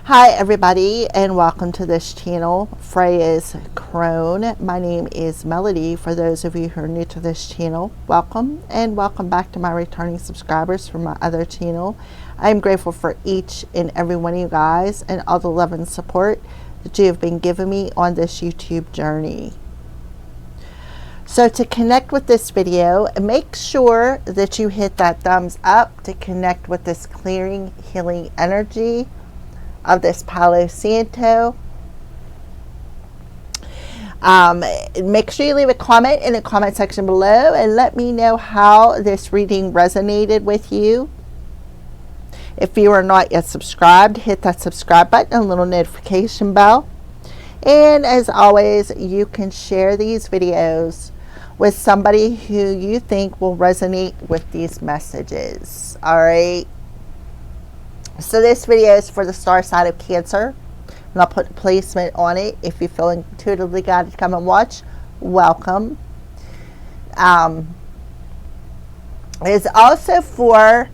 Hi everybody, and welcome to this channel, Freya's Crone. My name is Melody. For those of you who are new to this channel, welcome, and welcome back to my returning subscribers from my other channel. I'm grateful for each and every one of you guys and all the love and support that you have been giving me on this YouTube journey. So to connect with this video, make sure that you hit that thumbs up to connect with this clearing, healing energy of this Palo Santo. Make sure you leave a comment in the comment section below and let me know how this reading resonated with you. If you are not yet subscribed, hit that subscribe button and little notification bell. And as always, you can share these videos with somebody who you think will resonate with these messages. All right. So this video is for the star sign of Cancer, and I'll put a placement on it. If you feel intuitively guided to come and watch, welcome. It's also for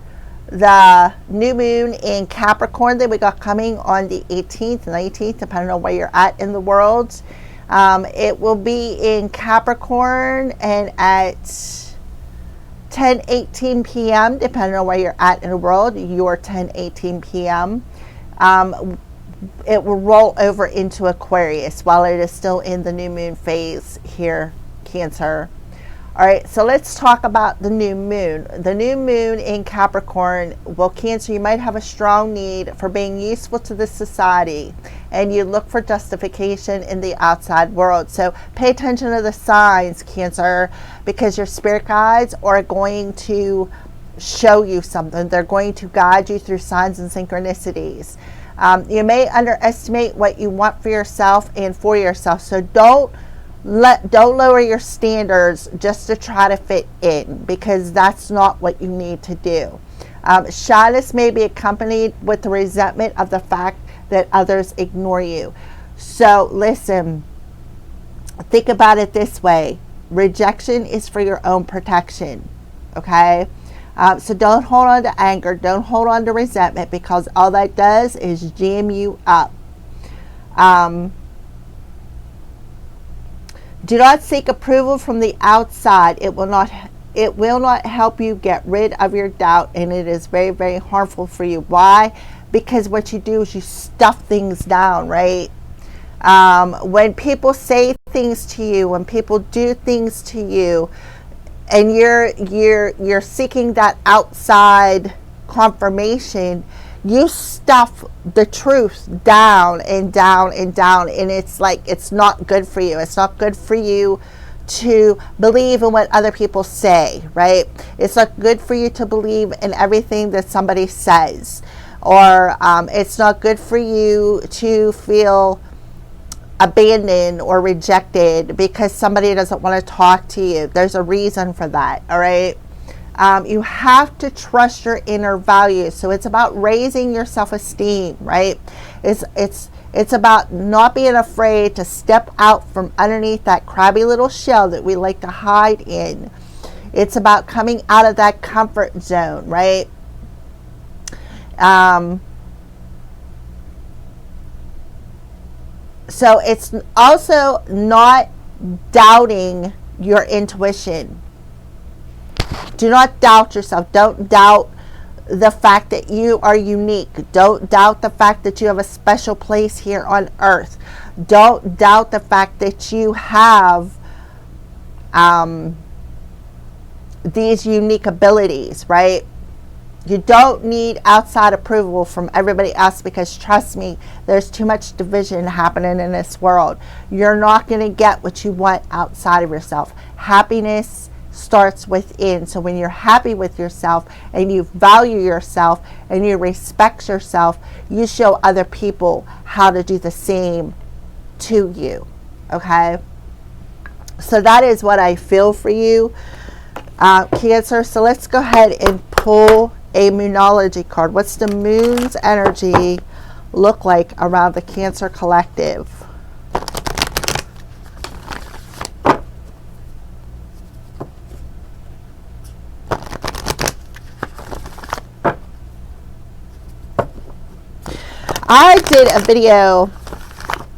the new moon in Capricorn that we got coming on the 18th and 19th, depending on where you're at in the world. It will be in Capricorn and at 10:18 p.m. depending on where you're at in the world, your 10:18 p.m. It will roll over into Aquarius while it is still in the new moon phase here, Cancer. All right, so let's talk about the new moon. The new moon in Capricorn, well, Cancer, you might have a strong need for being useful to this society, and you look for justification in the outside world. So pay attention to the signs, Cancer, because your spirit guides are going to show you something. They're going to guide you through signs and synchronicities. You may underestimate what you want for yourself and for yourself, so don't lower your standards just to try to fit in, because that's not what you need to do. Shyness may be accompanied with the resentment of the fact that others ignore you. So listen, think about it this way. Rejection is for your own protection. Okay? So don't hold on to anger. Don't hold on to resentment, because all that does is jam you up. Do not seek approval from the outside. It will not help you get rid of your doubt, and it is very, very harmful for you. Why? Because what you do is you stuff things down, right? When people say things to you, when people do things to you, and you're seeking that outside confirmation, you stuff the truth down and down and down, and it's like, it's not good for you. It's not good for you to believe in what other people say, right? It's not good for you to believe in everything that somebody says, or it's not good for you to feel abandoned or rejected because somebody doesn't want to talk to you. There's a reason for that. All right. You have to trust your inner values. So it's about raising your self-esteem, right? It's about not being afraid to step out from underneath that crabby little shell that we like to hide in. It's about coming out of that comfort zone, right? So it's also not doubting your intuition. Do not doubt yourself. Don't doubt the fact that you are unique. Don't doubt the fact that you have a special place here on earth. Don't doubt the fact that you have these unique abilities, right? You don't need outside approval from everybody else, because trust me, there's too much division happening in this world. You're not going to get what you want outside of yourself. Happiness starts within. So when you're happy with yourself and you value yourself and you respect yourself, you show other people how to do the same to you. Okay? So that is what I feel for you, Cancer. So let's go ahead and pull a Moonology card. What's the moon's energy look like around the Cancer collective? I did a video,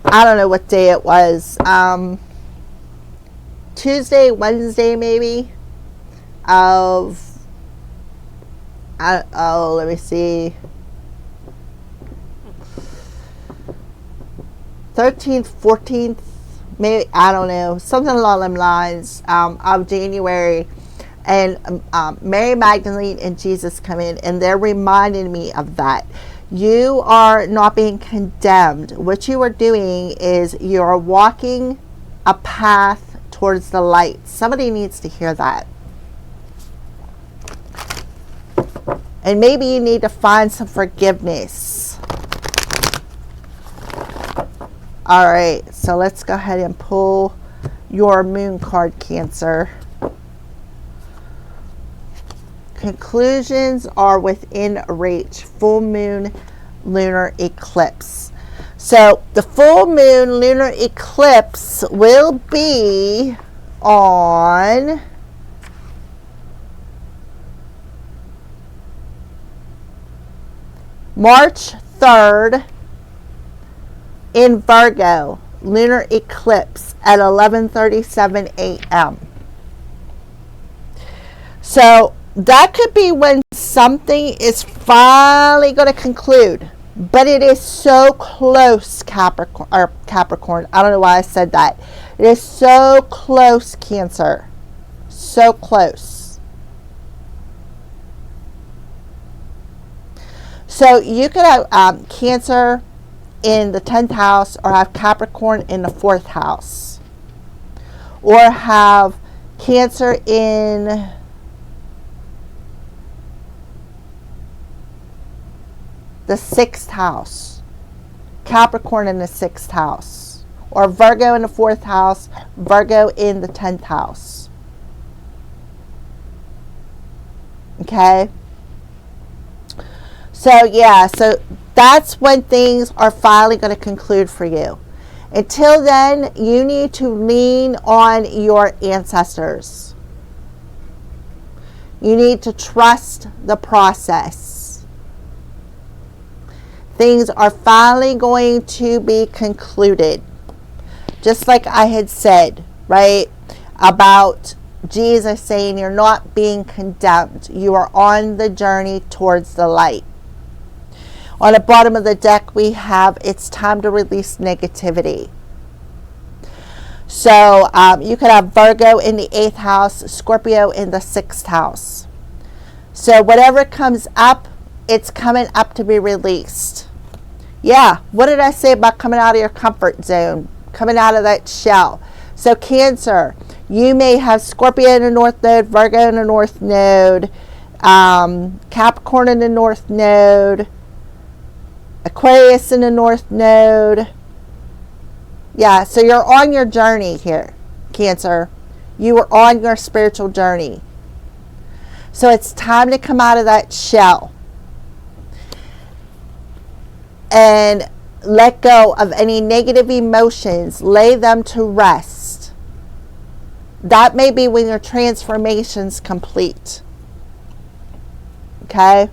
I don't know what day it was, Tuesday, Wednesday maybe, of, let me see, 13th, 14th, maybe, I don't know, something along them lines, of January. And Mary Magdalene and Jesus come in, and they're reminding me of that. You are not being condemned. What you are doing is you're walking a path towards the light. Somebody needs to hear that. And maybe you need to find some forgiveness. All right, so let's go ahead and pull your moon card, Cancer. Conclusions are within reach. Full moon, lunar eclipse. So the full moon lunar eclipse will be on March 3rd in Virgo. Lunar eclipse at 11:37 a.m. So that could be when something is finally going to conclude. But it is so close, Capricorn. I don't know why I said that. It is so close, Cancer. So close. So you could have Cancer in the 10th house, or have Capricorn in the 4th house. Or have Cancer in the 6th house, Capricorn in the 6th house, or Virgo in the 4th house, Virgo in the 10th house. Okay? So yeah, so that's when things are finally going to conclude for you. Until then, you need to lean on your ancestors. You need to trust the process. Things are finally going to be concluded. Just like I had said, right, about Jesus saying you're not being condemned. You are on the journey towards the light. On the bottom of the deck, we have it's time to release negativity. So you could have Virgo in the 8th house, Scorpio in the 6th house. So whatever comes up, it's coming up to be released. Yeah, what did I say about coming out of your comfort zone? Coming out of that shell. So Cancer, you may have Scorpio in the North Node, Virgo in the North Node, Capricorn in the North Node, Aquarius in the North Node. Yeah, so you're on your journey here, Cancer. You are on your spiritual journey. So it's time to come out of that shell. And let go of any negative emotions. Lay them to rest. That may be when your transformation's complete. Okay?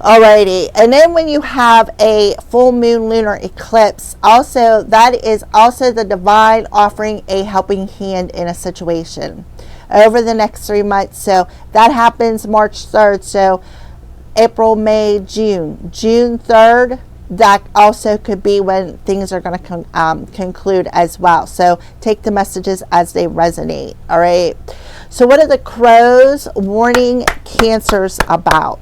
Alrighty. And then when you have a full moon lunar eclipse, also that is also the divine offering a helping hand in a situation over the next 3 months. So that happens March 3rd. So April, May, June. June 3rd, that also could be when things are going to conclude as well. So take the messages as they resonate. All right. So what are the crows warning Cancers about?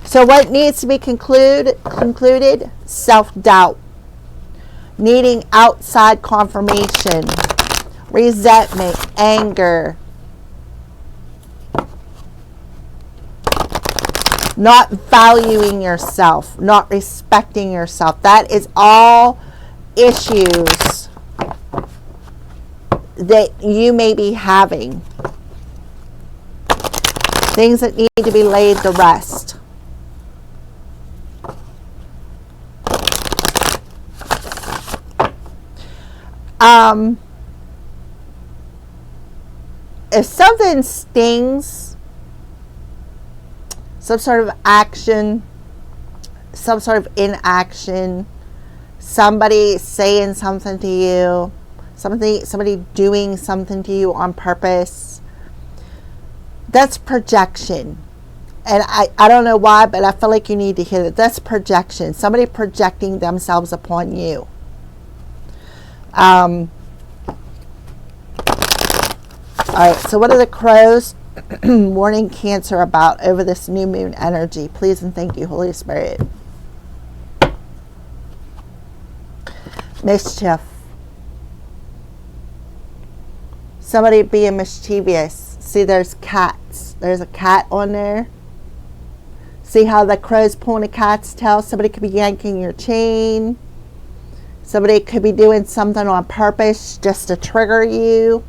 So what needs to be concluded? Self-doubt. Needing outside confirmation. Resentment, anger, not valuing yourself, not respecting yourself. That is all issues that you may be having. Things that need to be laid to rest. if something stings, some sort of action, some sort of inaction, somebody saying something to you, somebody doing something to you on purpose, that's projection. And I don't know why, but I feel like you need to hear that. That's projection. Somebody projecting themselves upon you. All right, so what are the crows warning Cancer about over this new moon energy? Please and thank you, Holy Spirit. Mischief. Somebody being mischievous. See, there's cats. There's a cat on there. See how the crow's pulling a cat's tail? Somebody could be yanking your chain. Somebody could be doing something on purpose just to trigger you.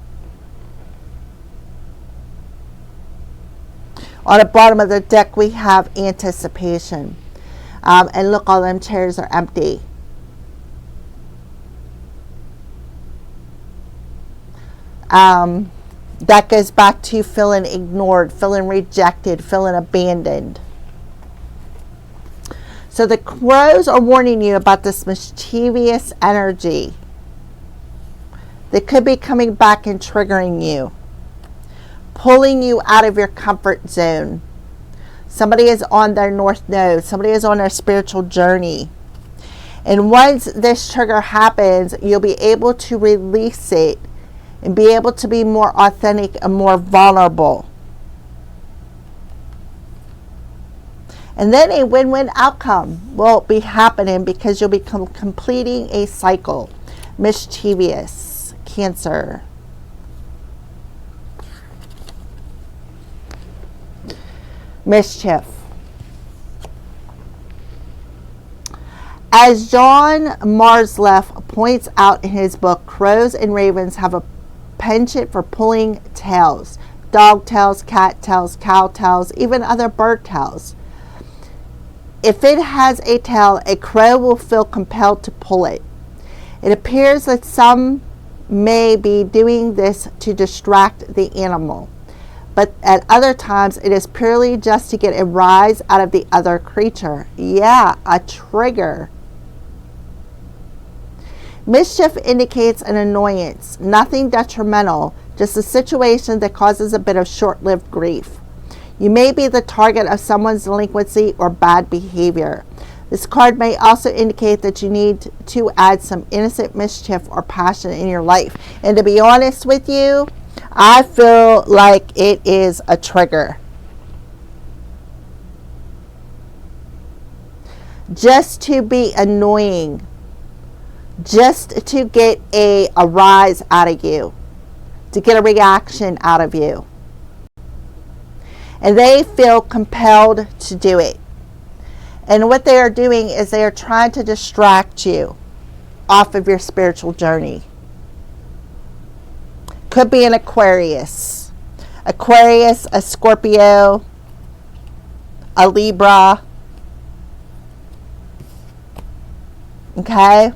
On the bottom of the deck, we have anticipation. And look, all them chairs are empty. That goes back to feeling ignored, feeling rejected, feeling abandoned. So the crows are warning you about this mischievous energy that could be coming back and triggering you, pulling you out of your comfort zone. Somebody is on their north node. Somebody is on their spiritual journey. And once this trigger happens, you'll be able to release it and be able to be more authentic and more vulnerable. And then a win-win outcome will be happening because you'll be completing a cycle. Mischievous, Cancer. Mischief. As John Marsleff points out in his book, crows and ravens have a penchant for pulling tails. Dog tails, cat tails, cow tails, even other bird tails. If it has a tail, a crow will feel compelled to pull it. It appears that some may be doing this to distract the animal, but at other times it is purely just to get a rise out of the other creature. Yeah, a trigger. Mischief indicates an annoyance, nothing detrimental, just a situation that causes a bit of short-lived grief. You may be the target of someone's delinquency or bad behavior. This card may also indicate that you need to add some innocent mischief or passion in your life. And to be honest with you, I feel like it is a trigger. Just to be annoying. Just to get a rise out of you. To get a reaction out of you. And they feel compelled to do it. And what they are doing is they are trying to distract you off of your spiritual journey. Could be an Aquarius. Aquarius, a Scorpio, a Libra. Okay?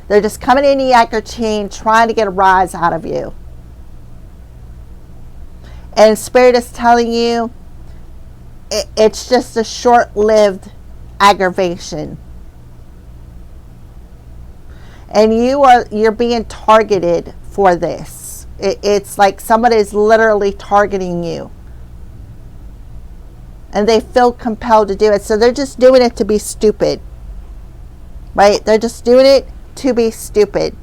They're just coming in the yanker chain trying to get a rise out of you. And Spirit is telling you it's just a short-lived aggravation. And you're being targeted for this. It's like somebody is literally targeting you. And they feel compelled to do it. So they're just doing it to be stupid. Right? They're just doing it to be stupid.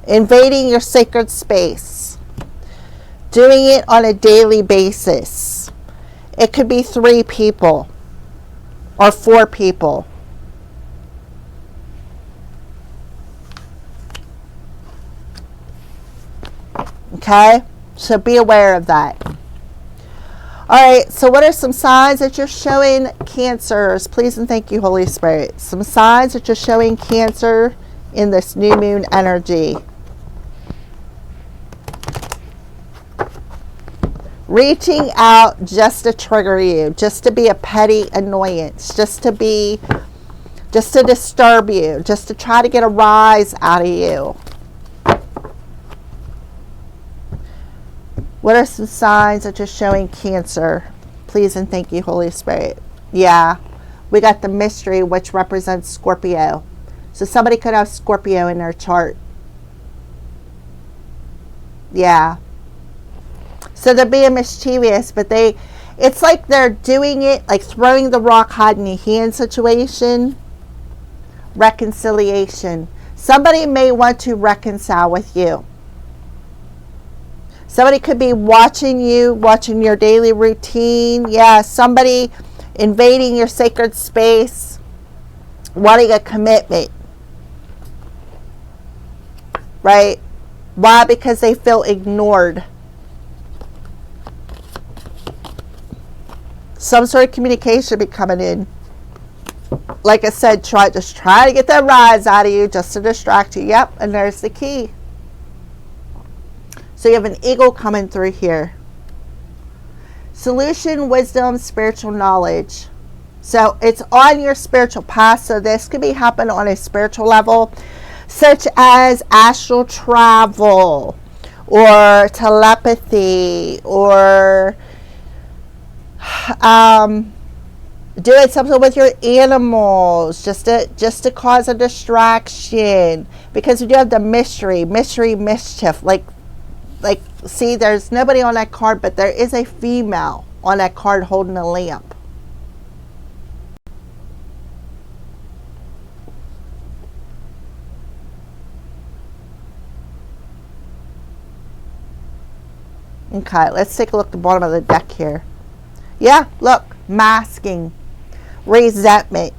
Invading your sacred space. Doing it on a daily basis. It could be 3 people or 4 people. Okay? So be aware of that. Alright, so what are some signs that you're showing Cancers? Please and thank you, Holy Spirit. Some signs that you're showing Cancer in this new moon energy. Reaching out just to trigger you, just to be a petty annoyance, just to disturb you, just to try to get a rise out of you. What are some signs that you're showing Cancer? Please and thank you, Holy Spirit. Yeah, we got the mystery, which represents Scorpio. So somebody could have Scorpio in their chart. Yeah. So they're being mischievous, but it's like they're doing it, like throwing the rock, hiding your hand situation. Reconciliation. Somebody may want to reconcile with you. Somebody could be watching you, watching your daily routine. Yeah, somebody invading your sacred space, wanting a commitment. Right? Why? Because they feel ignored. Some sort of communication be coming in. Like I said, just try to get that rise out of you just to distract you. Yep, and there's the key. So you have an eagle coming through here. Solution, wisdom, spiritual knowledge. So it's on your spiritual path. So this could be happening on a spiritual level, such as astral travel or telepathy or doing something with your animals just to cause a distraction, because you do have the mystery mischief, like see, there's nobody on that card, but there is a female on that card holding a lamp. Okay, let's take a look at the bottom of the deck here. Yeah, look, masking, resentment,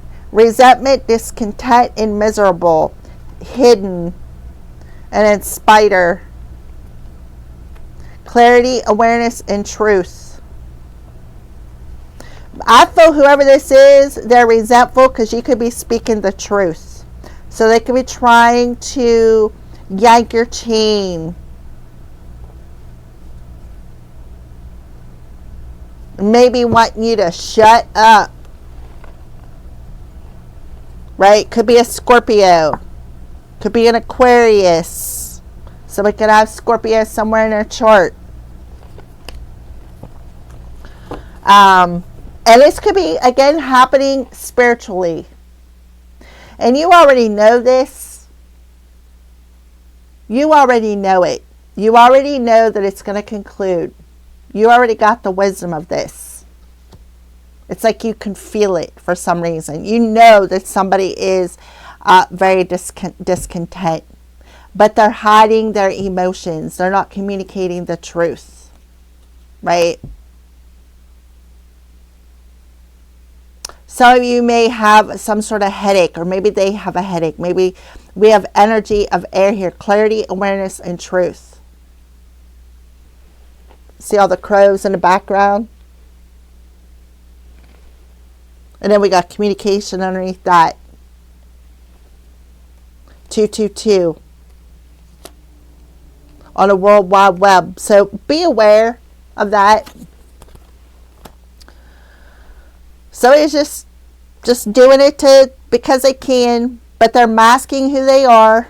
discontent, and miserable, hidden, and then spider, clarity, awareness, and truth. I feel whoever this is, they're resentful because you could be speaking the truth. So they could be trying to yank your chain. Maybe wanting you to shut up. Right? Could be a Scorpio. Could be an Aquarius. Somebody could have Scorpio somewhere in their chart. And this could be, again, happening spiritually. And you already know this. You already know it. You already know that it's going to conclude. You already got the wisdom of this. It's like you can feel it for some reason. You know that somebody is very discontent. But they're hiding their emotions. They're not communicating the truth. Right? Some of you may have some sort of headache, or maybe they have a headache. Maybe we have energy of air here. Clarity, awareness, and truth. See all the crows in the background? And then we got communication underneath that. 222. On a World Wide Web. So be aware of that. Somebody's just doing it because they can, but they're masking who they are.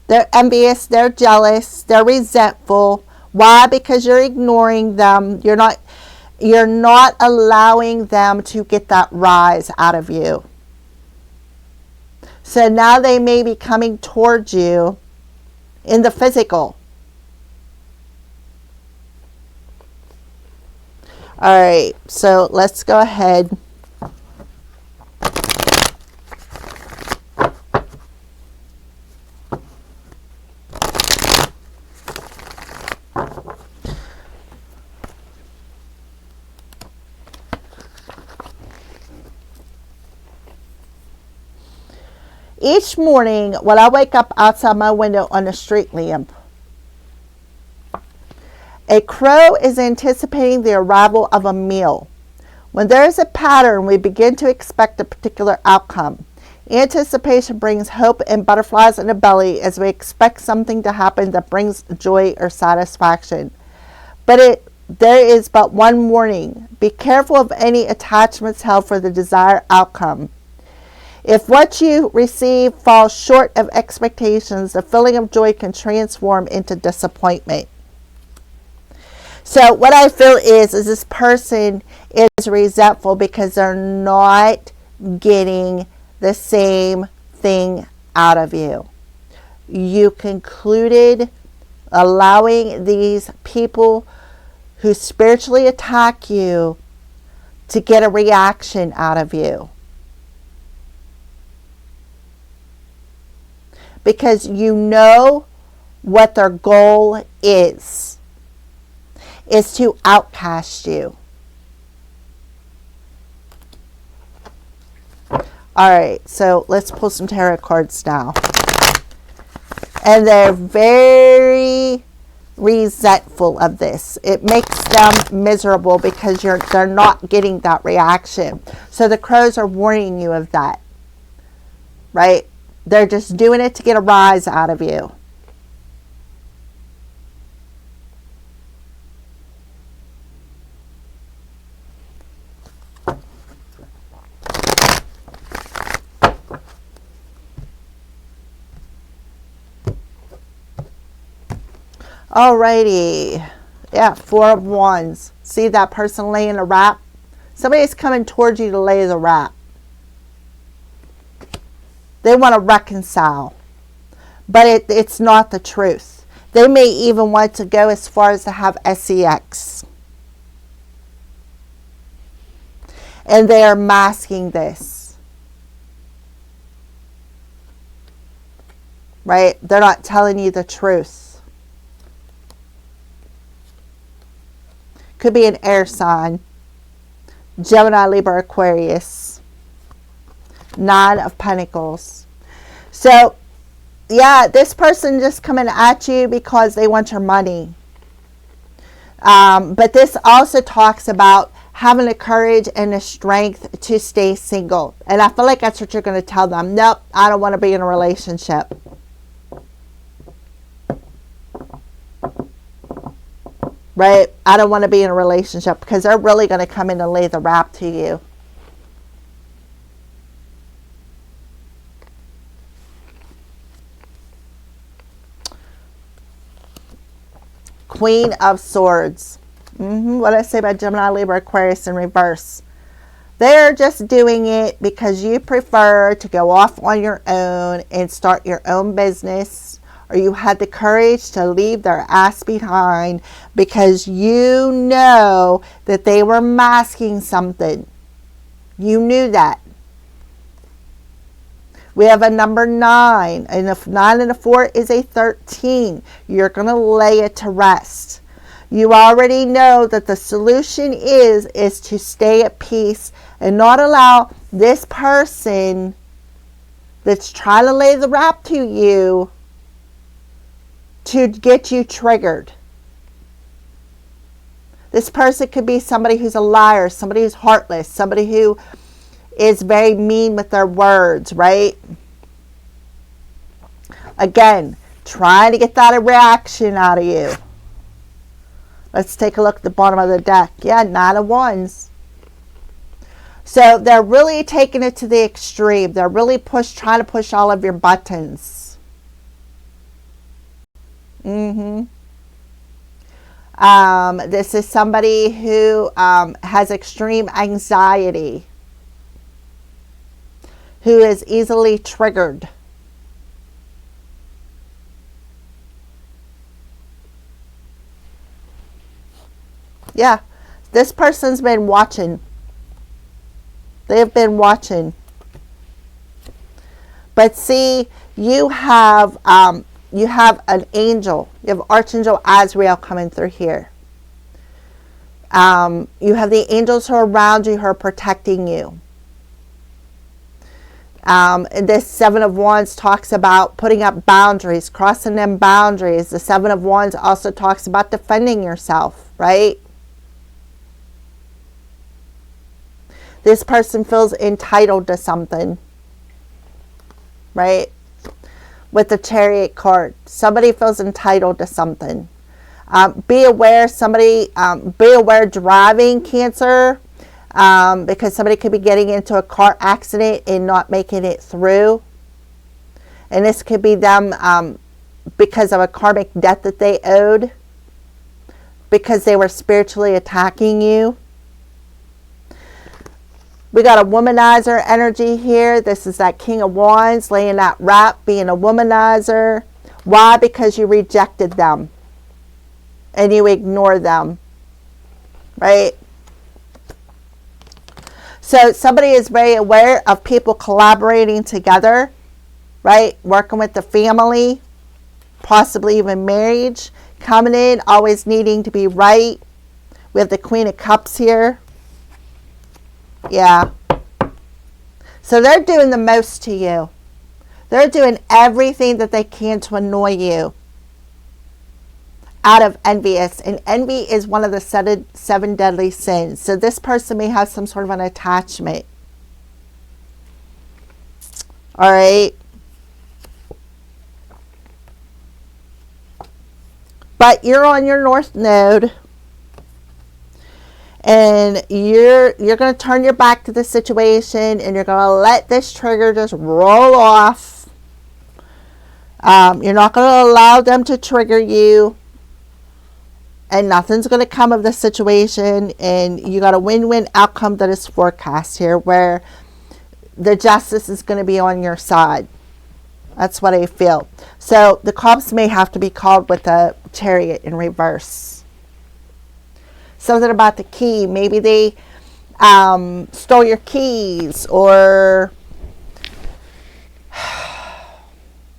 They're envious, they're jealous, they're resentful. Why? Because you're ignoring them. You're not allowing them to get that rise out of you. So now they may be coming towards you in the physical. All right, so let's go ahead. Each morning when I wake up outside my window on the street lamp, a crow is anticipating the arrival of a meal. When there is a pattern, we begin to expect a particular outcome. Anticipation brings hope and butterflies in the belly as we expect something to happen that brings joy or satisfaction. But there is but one warning. Be careful of any attachments held for the desired outcome. If what you receive falls short of expectations, the feeling of joy can transform into disappointment. So what I feel is this person is resentful because they're not getting the same thing out of you. You concluded allowing these people who spiritually attack you to get a reaction out of you. Because you know what their goal is to outcast you. Alright, so let's pull some tarot cards now. And they're very resentful of this. It makes them miserable because they're not getting that reaction. So the crows are warning you of that. Right? They're just doing it to get a rise out of you. Alrighty. Yeah, 4 of Wands. See that person laying a wrap? Somebody's coming towards you to lay the wrap. They want to reconcile. But it's not the truth. They may even want to go as far as to have sex. And they are masking this. Right? They're not telling you the truth. Could be an air sign. Gemini, Libra, Aquarius. 9 of Pentacles. So, yeah, this person just coming at you because they want your money. But this also talks about having the courage and the strength to stay single. And I feel like that's what you're going to tell them. Nope, I don't want to be in a relationship. Right? I don't want to be in a relationship because they're really going to come in and lay the wrap to you. Queen of Swords. What did I say about Gemini, Libra, Aquarius in reverse? They're just doing it because you prefer to go off on your own and start your own business. Or you had the courage to leave their ass behind because you know that they were masking something. You knew that. We have a number 9. And if 9 and a 4 is a 13. You're going to lay it to rest. You already know that the solution is to stay at peace and not allow this person that's trying to lay the wrap to you to get you triggered. This person could be somebody who's a liar, somebody who's heartless, somebody who is very mean with their words, right? Again, trying to get that reaction out of you. Let's take a look at the bottom of the deck. Yeah, 9 of Wands. So they're really taking it to the extreme. They're really trying to push all of your buttons. This is somebody who has extreme anxiety, who is easily triggered. Yeah, this person's been watching. They've been watching. But see, you have an angel. You have Archangel Azrael coming through here. You have the angels who are around you who are protecting you. This 7 of Wands talks about putting up boundaries, crossing them boundaries. The 7 of Wands also talks about defending yourself, right? This person feels entitled to something, right? With the Chariot card, somebody feels entitled to something. Be aware, be aware driving, Cancer, because somebody could be getting into a car accident and not making it through. And this could be them because of a karmic debt that they owed. because they were spiritually attacking you. We got a womanizer energy here. This is that King of Wands laying that wrap, being a womanizer. Why? Because you rejected them and you ignore them, right? So somebody is very aware of people collaborating together, right? Working with the family, possibly even marriage, coming in, always needing to be right. We have the Queen of Cups here. Yeah. So they're doing the most to you. They're doing everything that they can to annoy you out of envious. And envy is one of the seven deadly sins. So this person may have some sort of an attachment. All right. But you're on your North Node. And you're going to turn your back to the situation, and you're going to let this trigger just roll off. You're not going to allow them to trigger you, and nothing's going to come of the situation, and you got a win-win outcome that is forecast here, where the justice is going to be on your side. That's what I feel. So the cops may have to be called with a Chariot in reverse. Something about the key. Maybe they stole your keys, or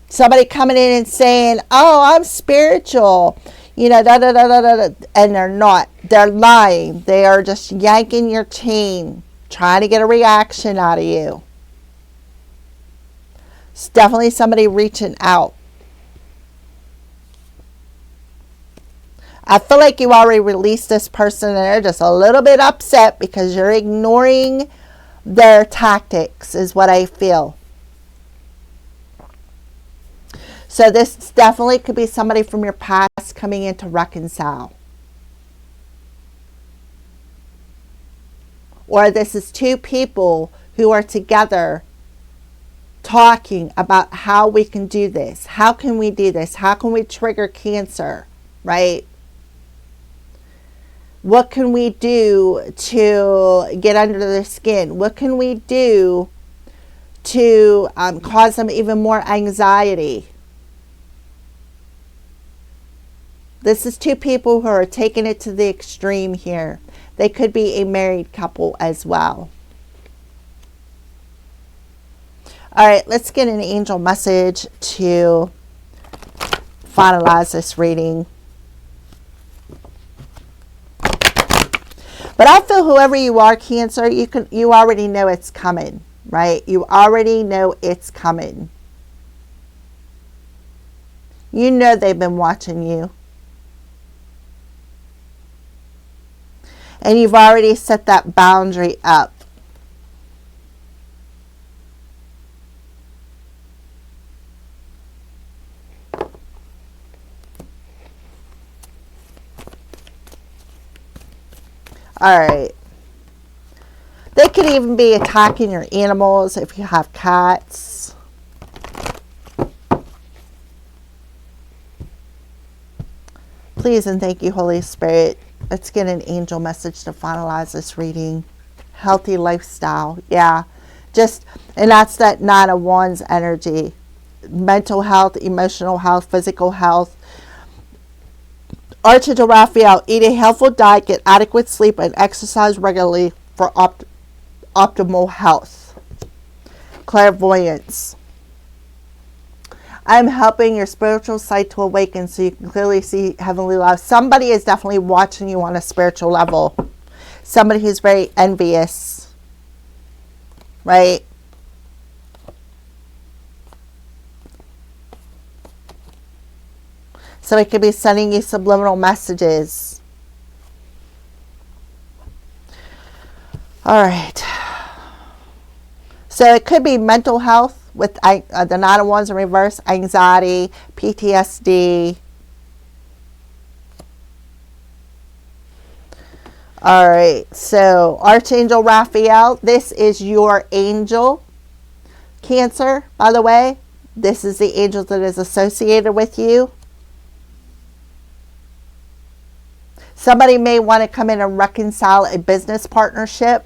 somebody coming in and saying, oh, I'm spiritual, you know, da da da da da, and they're not. They're lying. They are just yanking your chain, trying to get a reaction out of you. It's definitely somebody reaching out. I feel like you already released this person and they're just a little bit upset because you're ignoring their tactics, is what I feel. So this definitely could be somebody from your past coming in to reconcile. Or this is two people who are together talking about how we can do this. How can we do this? How can we trigger Cancer, right? What can we do to get under their skin? What can we do to cause them even more anxiety? This is two people who are taking it to the extreme here. They could be a married couple as well. All right, let's get an angel message to finalize this reading. But I feel whoever you are, Cancer, you already know it's coming, right? You already know it's coming. You know they've been watching you. And you've already set that boundary up. All right. They could even be attacking your animals if you have cats. Please and thank you, Holy Spirit. Let's get an angel message to finalize this reading. Healthy lifestyle. Yeah. And that's that Nine of Wands energy. Mental health, emotional health, physical health. Archangel Raphael, eat a healthful diet, get adequate sleep, and exercise regularly for optimal health. Clairvoyance. I'm helping your spiritual sight to awaken so you can clearly see heavenly love. Somebody is definitely watching you on a spiritual level. Somebody who's very envious. Right? So it could be sending you subliminal messages. All right. So it could be mental health with the Nine of Wands in reverse, anxiety, PTSD. All right. So Archangel Raphael, this is your angel. Cancer, by the way. This is the angel that is associated with you. Somebody may want to come in and reconcile a business partnership.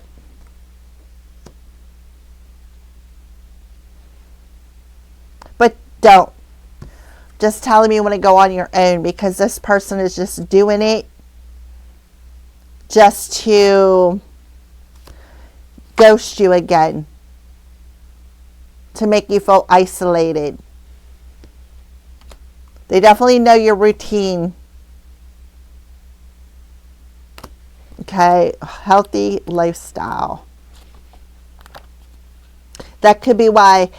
But don't. Just tell them you want to go on your own, because this person is just doing it just to ghost you again, to make you feel isolated. They definitely know your routine. Okay, healthy lifestyle. That could be why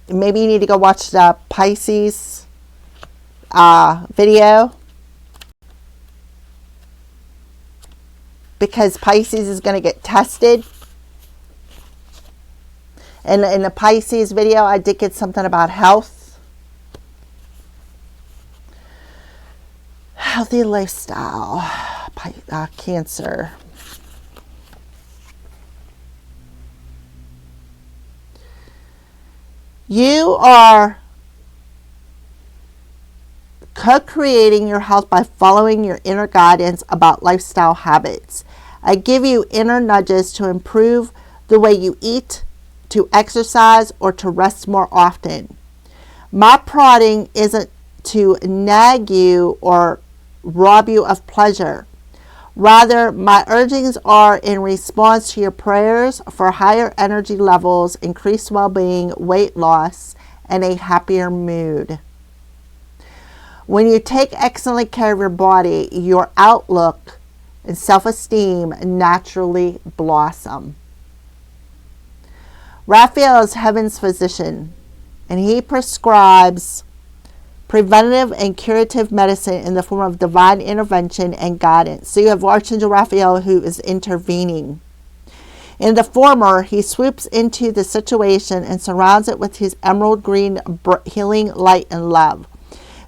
maybe you need to go watch the Pisces video, because Pisces is going to get tested. And in the Pisces video, I did get something about health. Healthy lifestyle. Cancer. You are co-creating your health by following your inner guidance about lifestyle habits. I give you inner nudges to improve the way you eat, to exercise, or to rest more often. My prodding isn't to nag you or rob you of pleasure. Rather, my urgings are in response to your prayers for higher energy levels, increased well-being, weight loss, and a happier mood. When you take excellent care of your body, your outlook and self-esteem naturally blossom. Raphael is heaven's physician, and he prescribes preventative and curative medicine in the form of divine intervention and guidance. So you have Archangel Raphael, who is intervening. In the former, he swoops into the situation and surrounds it with his emerald green healing light and love.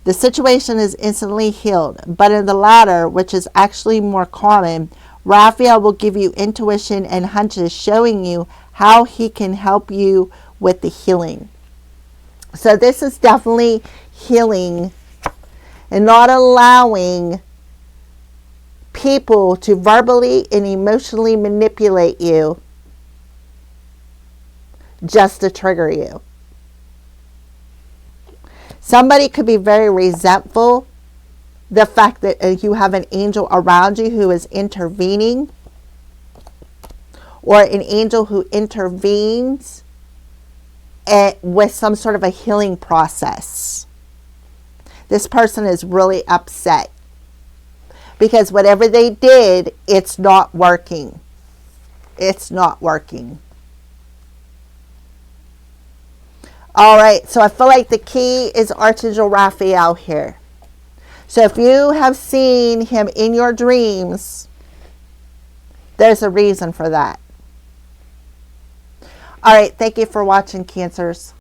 The situation is instantly healed. But in the latter, which is actually more common, Raphael will give you intuition and hunches, showing you how he can help you with the healing. So this is definitely healing, and not allowing people to verbally and emotionally manipulate you just to trigger you. Somebody could be very resentful. The fact that you have an angel around you who is intervening, or an angel who intervenes with some sort of a healing process. This person is really upset because whatever they did, it's not working. It's not working. All right, so I feel like the key is Archangel Raphael here. So if you have seen him in your dreams, there's a reason for that. All right, thank you for watching, Cancers.